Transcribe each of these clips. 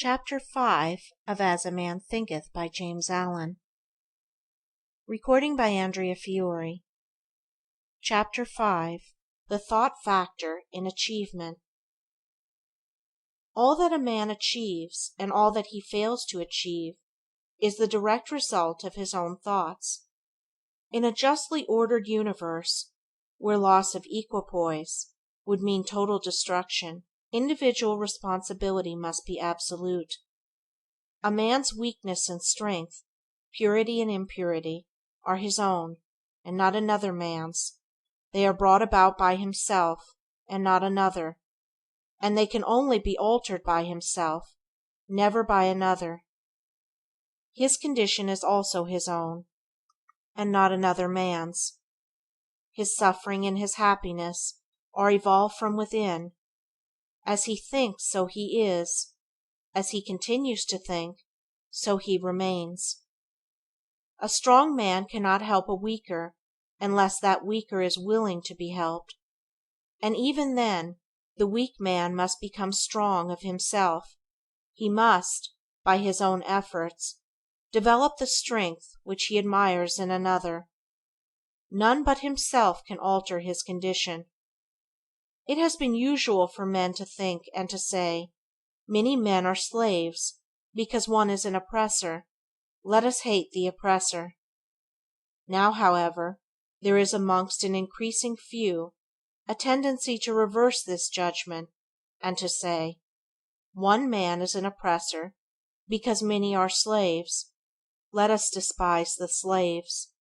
Chapter 5 of As a Man Thinketh by James Allen. Chapter 5 The Thought Factor in Achievement. All that a man achieves, and all that he fails to achieve, is the direct result of his own thoughts. In a justly ordered universe, where loss of equipoise would mean total destruction, individual responsibility must be absolute. A man's weakness and strength, purity and impurity, are his own, and not another man's. They are brought about by himself, and not another, and they can only be altered by himself, never by another. His condition is also his own, and not another man's. His suffering and his happiness are evolved from within. As he thinks, so he is. As he continues to think, so he remains. A strong man cannot help a weaker unless that weaker is willing to be helped, and even then the weak man must become strong of himself. He must, by his own efforts, develop the strength which he admires in another. None but himself can alter his condition. It has been usual for men to think and to say, "Many men are slaves, because one is an oppressor. Let us hate the oppressor." Now, however, there is amongst an increasing few a tendency to reverse this judgment, and to say, "One man is an oppressor, because many are slaves. Let us despise the slaves."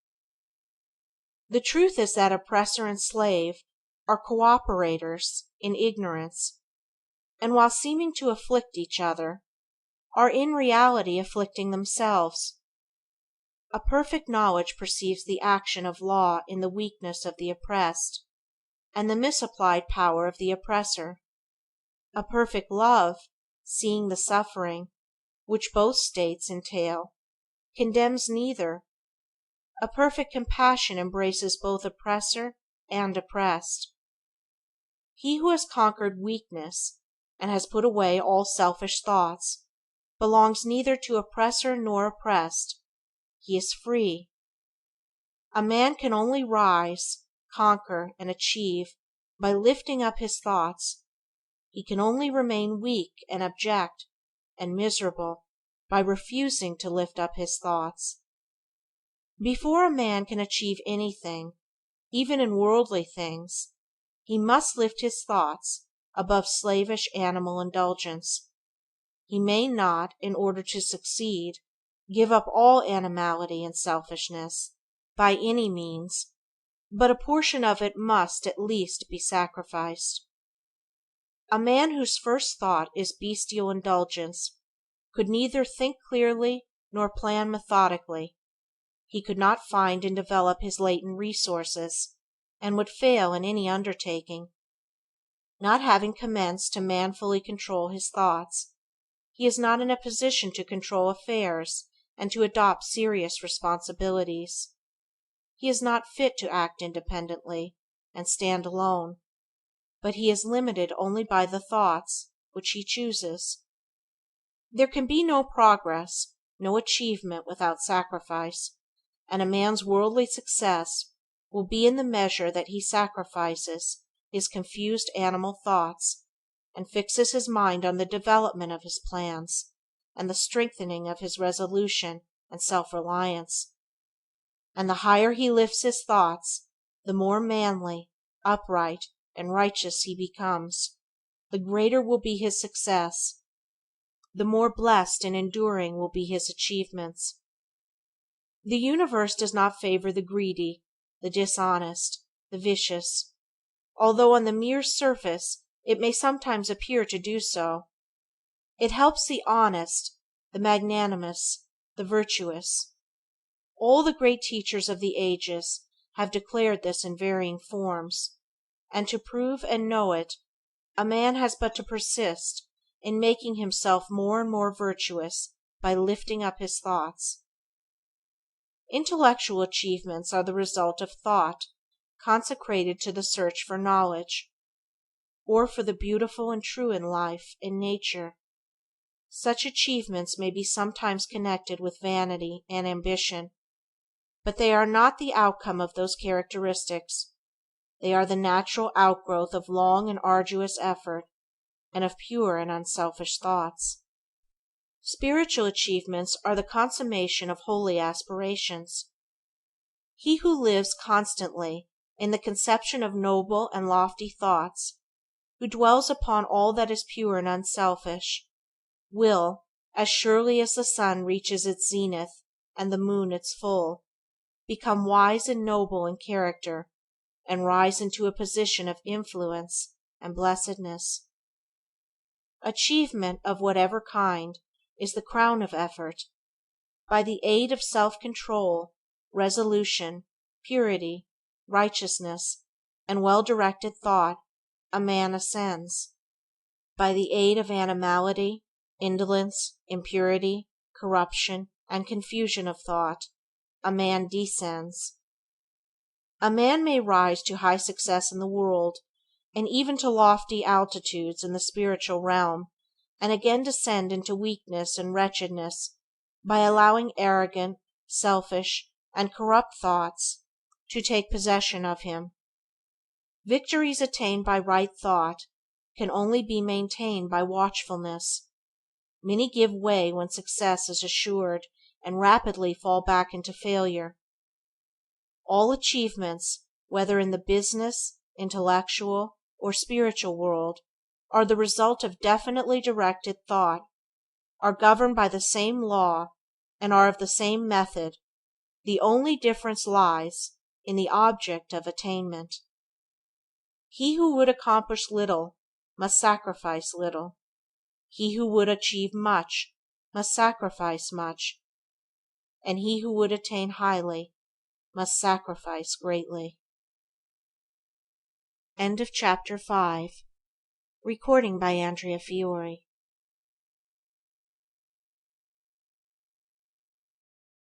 The truth is that oppressor and slave are co-operators in ignorance, and while seeming to afflict each other, are in reality afflicting themselves. A perfect knowledge perceives the action of law in the weakness of the oppressed, and the misapplied power of the oppressor. A perfect love, seeing the suffering which both states entail, condemns neither. A perfect compassion embraces both oppressor and oppressed. He who has conquered weakness and has put away all selfish thoughts belongs neither to oppressor nor oppressed. He is free. A man can only rise, conquer, and achieve by lifting up his thoughts. He can only remain weak and abject and miserable by refusing to lift up his thoughts. Before a man can achieve anything, even in worldly things, he must lift his thoughts above slavish animal indulgence. He may not, in order to succeed, give up all animality and selfishness, by any means, but a portion of it must at least be sacrificed. A man whose first thought is bestial indulgence could neither think clearly nor plan methodically. He could not find and develop his latent resources, and would fail in any undertaking. Not having commenced to manfully control his thoughts, he is not in a position to control affairs and to adopt serious responsibilities. He is not fit to act independently and stand alone, but he is limited only by the thoughts which he chooses. There can be no progress, no achievement without sacrifice, and a man's worldly success will be in the measure that he sacrifices his confused animal thoughts and fixes his mind on the development of his plans and the strengthening of his resolution and self-reliance. And the higher he lifts his thoughts, the more manly, upright, and righteous he becomes, the greater will be his success, the more blessed and enduring will be his achievements. The universe does not favor the greedy, the dishonest, the vicious, although on the mere surface it may sometimes appear to do so. It helps the honest, the magnanimous, the virtuous. All the great teachers of the ages have declared this in varying forms, and to prove and know it, a man has but to persist in making himself more and more virtuous by lifting up his thoughts. Intellectual achievements are the result of thought consecrated to the search for knowledge, or for the beautiful and true in life, in nature. Such achievements may be sometimes connected with vanity and ambition, but they are not the outcome of those characteristics. They are the natural outgrowth of long and arduous effort, and of pure and unselfish thoughts. Spiritual achievements are the consummation of holy aspirations. He who lives constantly in the conception of noble and lofty thoughts, who dwells upon all that is pure and unselfish, will, as surely as the sun reaches its zenith and the moon its full, become wise and noble in character, and rise into a position of influence and blessedness. Achievement of whatever kind is the crown of effort. By the aid of self-control, resolution, purity, righteousness, and well-directed thought a man ascends. By the aid of animality, indolence, impurity, corruption, and confusion of thought a man descends. A man may rise to high success in the world, and even to lofty altitudes in the spiritual realm, and again descend into weakness and wretchedness by allowing arrogant, selfish, and corrupt thoughts to take possession of him. Victories attained by right thought can only be maintained by watchfulness. Many give way when success is assured and rapidly fall back into failure. All achievements, whether in the business, intellectual, or spiritual world, are the result of definitely directed thought, are governed by the same law, and are of the same method. The only difference lies in the object of attainment. He who would accomplish little must sacrifice little. He who would achieve much must sacrifice much, and he who would attain highly must sacrifice greatly. End of chapter 5. Recording by Andrea Fiore.